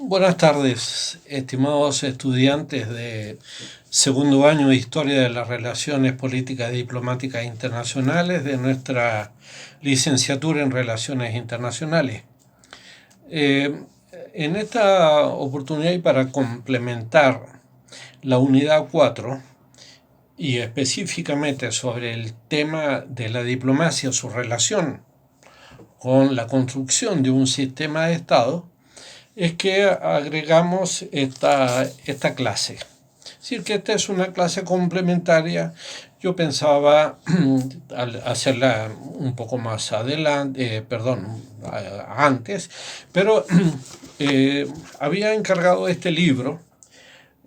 Buenas tardes, estimados estudiantes de segundo año de Historia de las Relaciones Políticas y Diplomáticas Internacionales de nuestra licenciatura en Relaciones Internacionales. Eh, en esta oportunidad y para complementar la unidad 4 y específicamente sobre el tema de la diplomacia, su relación con la construcción de un sistema de Estado, es que agregamos esta clase. Es decir, que esta es una clase complementaria. Yo pensaba hacerla un poco más adelante, antes, pero había encargado este libro,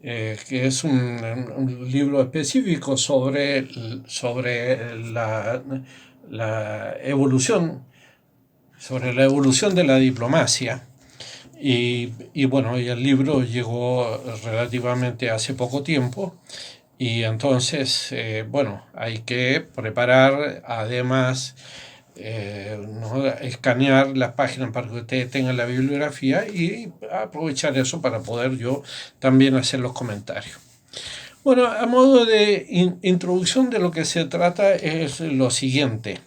que es un libro específico sobre la evolución, sobre la evolución de la diplomacia. Y bueno, y el libro llegó relativamente hace poco tiempo y entonces, bueno, hay que preparar, además, ¿no? Escanear las páginas para que ustedes tengan la bibliografía y aprovechar eso para poder yo también hacer los comentarios. Bueno, a modo de introducción de lo que se trata es lo siguiente.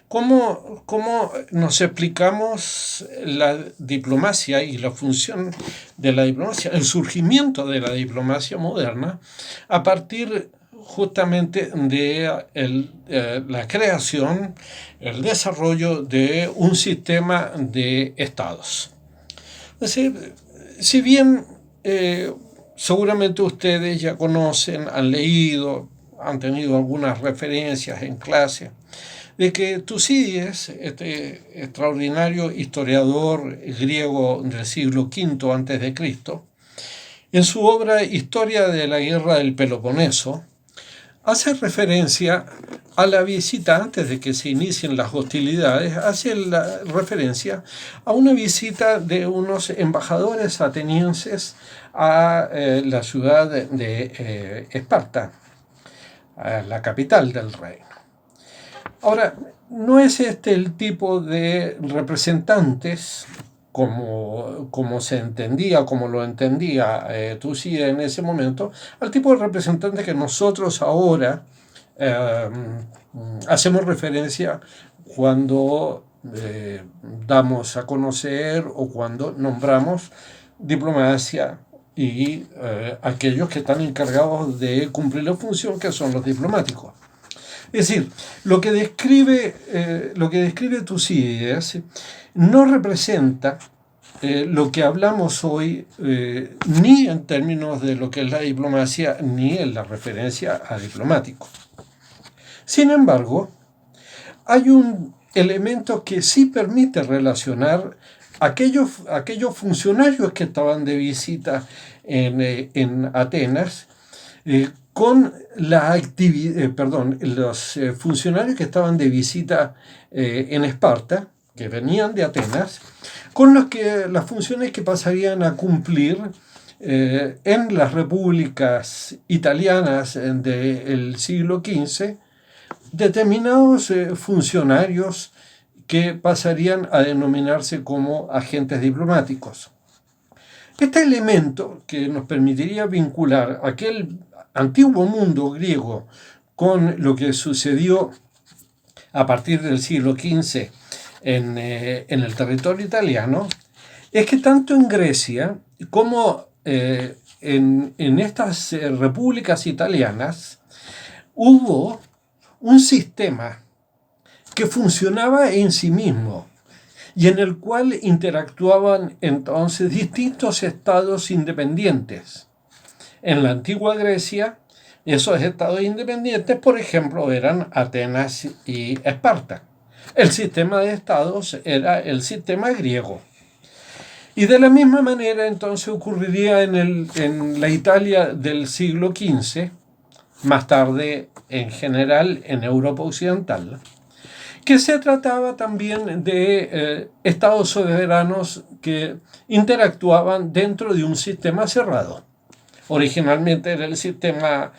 ¿Cómo nos explicamos la diplomacia y la función de la diplomacia, el surgimiento de la diplomacia moderna a partir justamente de la creación, el desarrollo de un sistema de estados? Es decir, si bien seguramente ustedes ya conocen, han leído, han tenido algunas referencias en clase, de que Tucídides, este extraordinario historiador griego del siglo V a.C., en su obra Historia de la Guerra del Peloponeso, hace referencia a la visita, antes de que se inicien las hostilidades, hace la referencia a una visita de unos embajadores atenienses a la ciudad de Esparta, a la capital del reino. Ahora, no es este el tipo de representantes como se entendía, como lo entendía Tucídides en ese momento, al tipo de representante que nosotros ahora hacemos referencia cuando damos a conocer o cuando nombramos diplomacia y aquellos que están encargados de cumplir la función, que son los diplomáticos. Es decir, lo que describe Tucídides no representa lo que hablamos hoy, ni en términos de lo que es la diplomacia, ni en la referencia a diplomático. Sin embargo, hay un elemento que sí permite relacionar aquellos funcionarios que estaban de visita en Atenas con los funcionarios que estaban de visita en Esparta, que venían de Atenas, con las funciones que pasarían a cumplir en las repúblicas italianas del siglo XV, determinados funcionarios que pasarían a denominarse como agentes diplomáticos. Este elemento que nos permitiría vincular aquel antiguo mundo griego con lo que sucedió a partir del siglo XV en el territorio italiano, es que tanto en Grecia como en estas repúblicas italianas hubo un sistema que funcionaba en sí mismo y en el cual interactuaban entonces distintos estados independientes. En la antigua Grecia, esos estados independientes, por ejemplo, eran Atenas y Esparta. El sistema de estados era el sistema griego. Y de la misma manera, entonces, ocurriría en la Italia del siglo XV, más tarde, en general, en Europa Occidental, que se trataba también de estados soberanos que interactuaban dentro de un sistema cerrado. Originalmente era el sistema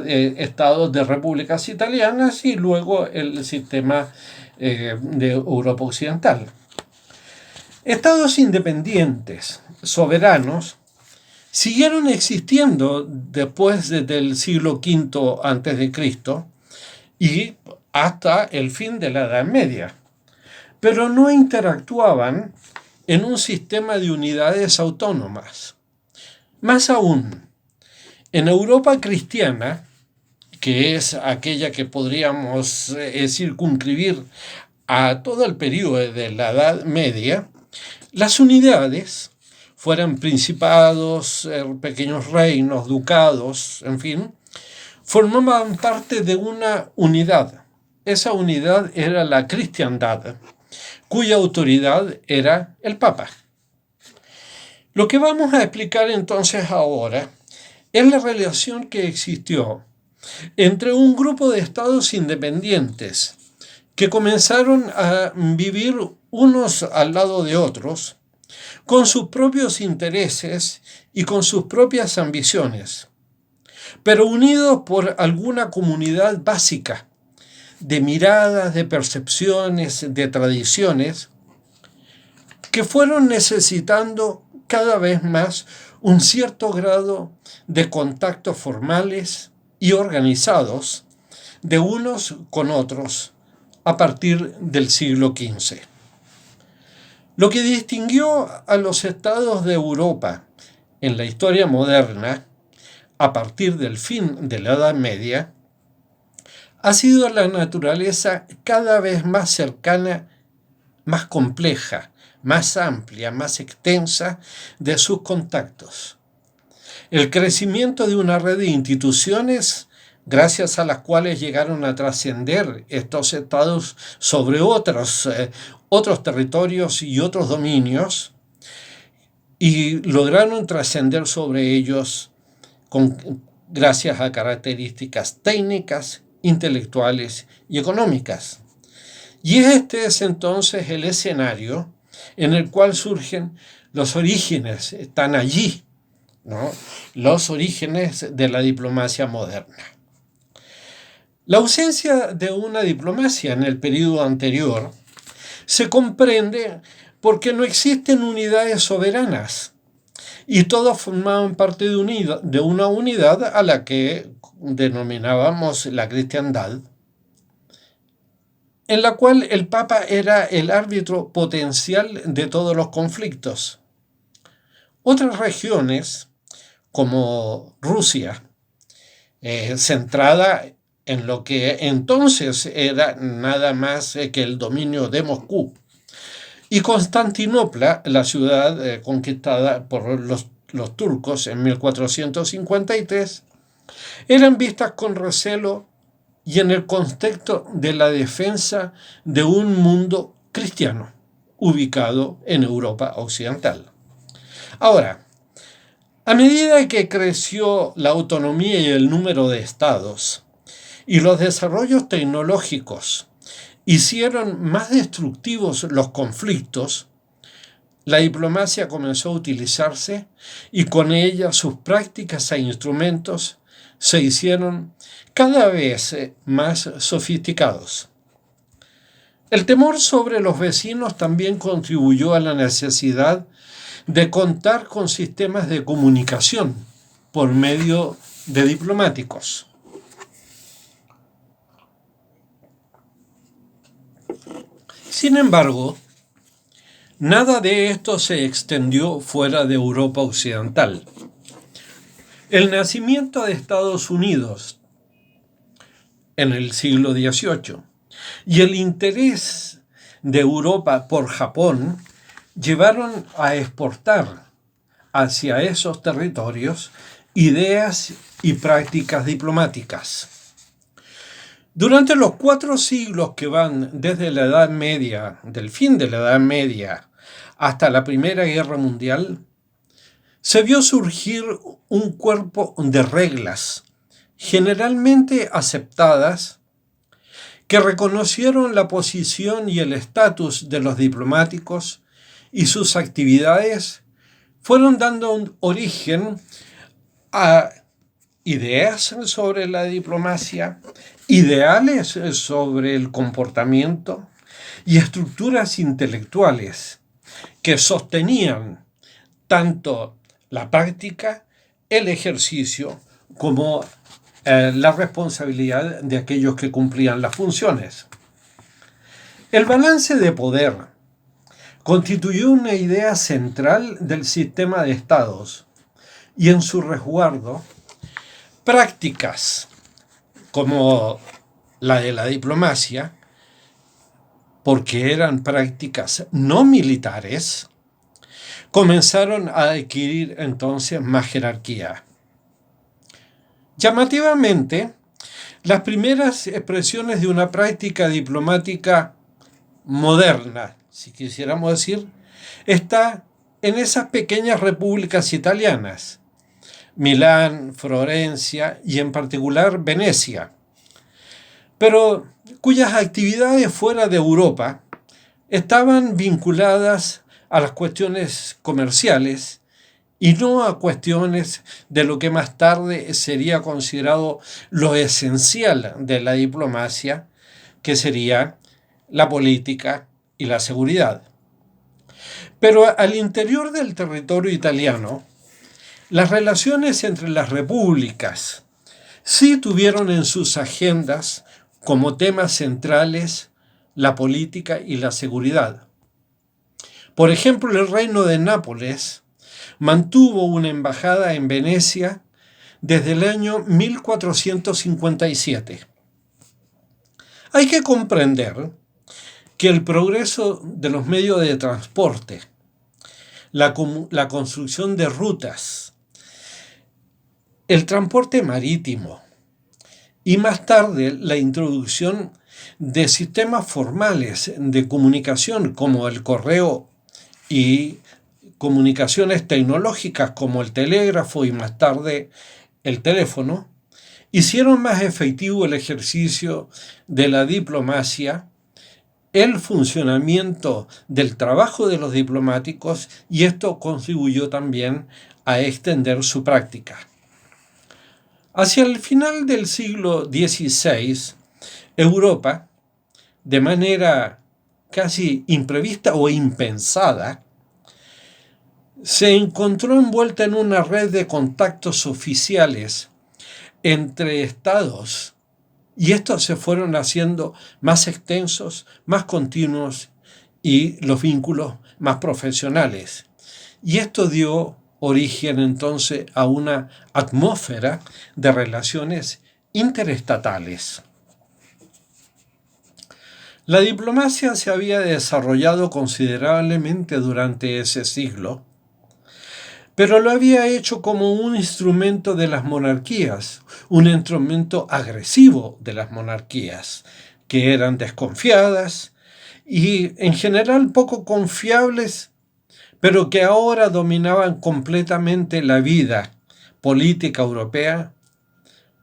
estados de repúblicas italianas y luego el sistema de Europa Occidental. Estados independientes, soberanos, siguieron existiendo después del siglo V antes de Cristo y hasta el fin de la Edad Media, pero no interactuaban en un sistema de unidades autónomas. Más aún, en Europa cristiana, que es aquella que podríamos circunscribir a todo el periodo de la Edad Media, las unidades, fueran principados, pequeños reinos, ducados, en fin, formaban parte de una unidad. Esa unidad era la cristiandad, cuya autoridad era el Papa. Lo que vamos a explicar entonces ahora es la relación que existió entre un grupo de estados independientes que comenzaron a vivir unos al lado de otros, con sus propios intereses y con sus propias ambiciones, pero unidos por alguna comunidad básica de miradas, de percepciones, de tradiciones, que fueron necesitando cada vez más un cierto grado de contactos formales y organizados de unos con otros a partir del siglo XV. Lo que distinguió a los estados de Europa en la historia moderna, a partir del fin de la Edad Media, ha sido la naturaleza cada vez más cercana, más compleja, más amplia, más extensa de sus contactos. El crecimiento de una red de instituciones gracias a las cuales llegaron a trascender estos estados sobre otros territorios y otros dominios, y lograron trascender sobre ellos gracias a características técnicas, intelectuales y económicas. Y este es entonces el escenario en el cual surgen los orígenes, están allí, ¿no? Los orígenes de la diplomacia moderna. La ausencia de una diplomacia en el periodo anterior se comprende porque no existen unidades soberanas y todos formaban parte de una unidad a la que denominábamos la cristiandad, en la cual el Papa era el árbitro potencial de todos los conflictos. Otras regiones, como Rusia, centrada en lo que entonces era nada más que el dominio de Moscú, y Constantinopla, la ciudad conquistada por los turcos en 1453, eran vistas con recelo y en el contexto de la defensa de un mundo cristiano ubicado en Europa Occidental. Ahora, a medida que creció la autonomía y el número de estados y los desarrollos tecnológicos hicieron más destructivos los conflictos, la diplomacia comenzó a utilizarse y con ella sus prácticas e instrumentos se hicieron cada vez más sofisticados. El temor sobre los vecinos también contribuyó a la necesidad de contar con sistemas de comunicación por medio de diplomáticos. Sin embargo, nada de esto se extendió fuera de Europa Occidental. El nacimiento de Estados Unidos en el siglo XVIII y el interés de Europa por Japón llevaron a exportar hacia esos territorios ideas y prácticas diplomáticas. Durante los 4 siglos que van desde la Edad Media, del fin de la Edad Media, hasta la Primera Guerra Mundial, se vio surgir un cuerpo de reglas, generalmente aceptadas, que reconocieron la posición y el estatus de los diplomáticos y sus actividades fueron dando origen a ideas sobre la diplomacia, ideales sobre el comportamiento y estructuras intelectuales que sostenían tanto la práctica, el ejercicio, como la responsabilidad de aquellos que cumplían las funciones. El balance de poder constituyó una idea central del sistema de estados y en su resguardo, prácticas como la de la diplomacia, porque eran prácticas no militares, comenzaron a adquirir entonces más jerarquía. Llamativamente, las primeras expresiones de una práctica diplomática moderna, si quisiéramos decir, está en esas pequeñas repúblicas italianas, Milán, Florencia y en particular Venecia, pero cuyas actividades fuera de Europa estaban vinculadas a las cuestiones comerciales y no a cuestiones de lo que más tarde sería considerado lo esencial de la diplomacia, que sería la política y la seguridad. Pero al interior del territorio italiano, las relaciones entre las repúblicas sí tuvieron en sus agendas como temas centrales la política y la seguridad. Por ejemplo, el reino de Nápoles mantuvo una embajada en Venecia desde el año 1457. Hay que comprender que el progreso de los medios de transporte, la construcción de rutas, el transporte marítimo y más tarde la introducción de sistemas formales de comunicación como el correo y comunicaciones tecnológicas como el telégrafo y más tarde el teléfono, hicieron más efectivo el ejercicio de la diplomacia, el funcionamiento del trabajo de los diplomáticos, y esto contribuyó también a extender su práctica. Hacia el final del siglo XVI, Europa, de manera casi imprevista o impensada, se encontró envuelta en una red de contactos oficiales entre estados, y estos se fueron haciendo más extensos, más continuos y los vínculos más profesionales. Y esto dio origen entonces a una atmósfera de relaciones interestatales. La diplomacia se había desarrollado considerablemente durante ese siglo, pero lo había hecho como un instrumento de las monarquías, un instrumento agresivo de las monarquías, que eran desconfiadas y en general poco confiables, pero que ahora dominaban completamente la vida política europea,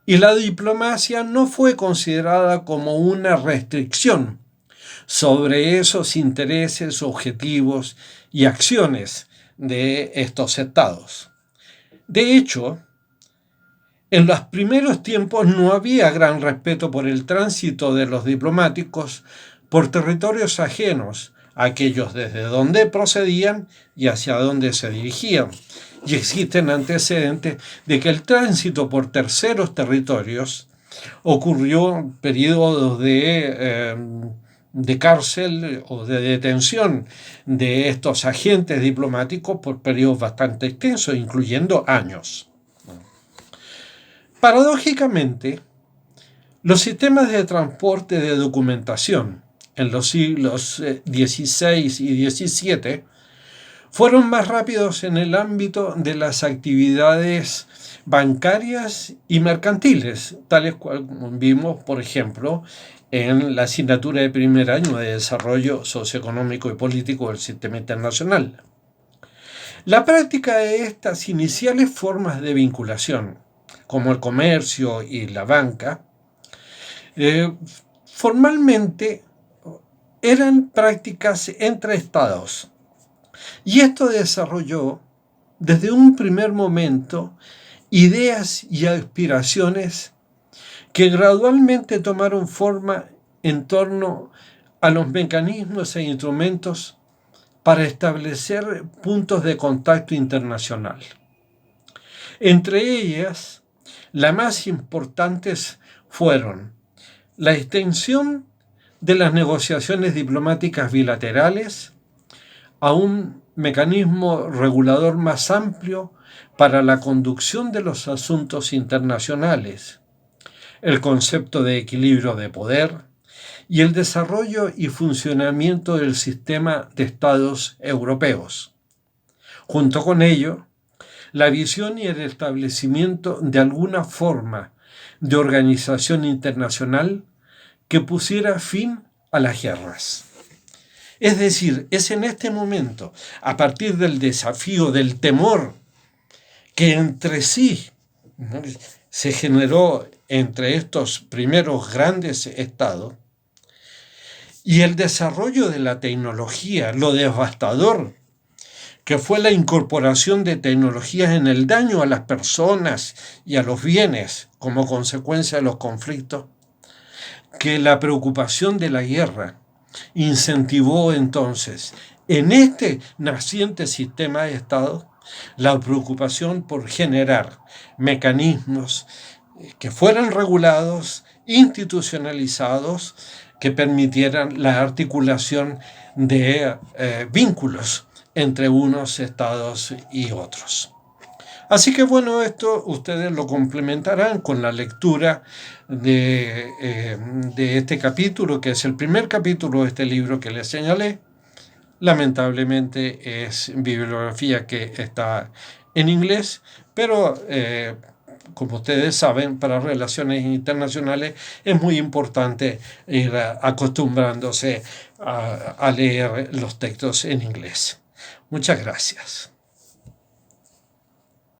y la diplomacia no fue considerada como una restricción sobre esos intereses, objetivos y acciones de estos estados. De hecho, en los primeros tiempos no había gran respeto por el tránsito de los diplomáticos por territorios ajenos a aquellos desde donde procedían y hacia donde se dirigían. Y existen antecedentes de que el tránsito por terceros territorios ocurrió en periodos de cárcel o de detención de estos agentes diplomáticos por periodos bastante extensos, incluyendo años. Paradójicamente, los sistemas de transporte de documentación en los siglos XVI y XVII fueron más rápidos en el ámbito de las actividades bancarias y mercantiles, tales cual vimos, por ejemplo, en la asignatura de primer año de Desarrollo Socioeconómico y Político del Sistema Internacional. La práctica de estas iniciales formas de vinculación, como el comercio y la banca, formalmente eran prácticas entre estados, y esto desarrolló desde un primer momento ideas y aspiraciones que gradualmente tomaron forma en torno a los mecanismos e instrumentos para establecer puntos de contacto internacional. Entre ellas, las más importantes fueron la extensión de las negociaciones diplomáticas bilaterales a un mecanismo regulador más amplio para la conducción de los asuntos internacionales, el concepto de equilibrio de poder y el desarrollo y funcionamiento del sistema de estados europeos. Junto con ello, la visión y el establecimiento de alguna forma de organización internacional que pusiera fin a las guerras. Es decir, es en este momento, a partir del desafío, del temor que entre sí se generó entre estos primeros grandes estados, y el desarrollo de la tecnología, lo devastador que fue la incorporación de tecnologías en el daño a las personas y a los bienes como consecuencia de los conflictos, que la preocupación de la guerra incentivó entonces en este naciente sistema de Estado la preocupación por generar mecanismos que fueran regulados, institucionalizados, que permitieran la articulación de vínculos entre unos estados y otros. Así que bueno, esto ustedes lo complementarán con la lectura de este capítulo, que es el primer capítulo de este libro que les señalé. Lamentablemente es bibliografía que está en inglés, pero como ustedes saben, para relaciones internacionales es muy importante ir acostumbrándose a leer los textos en inglés. Muchas gracias.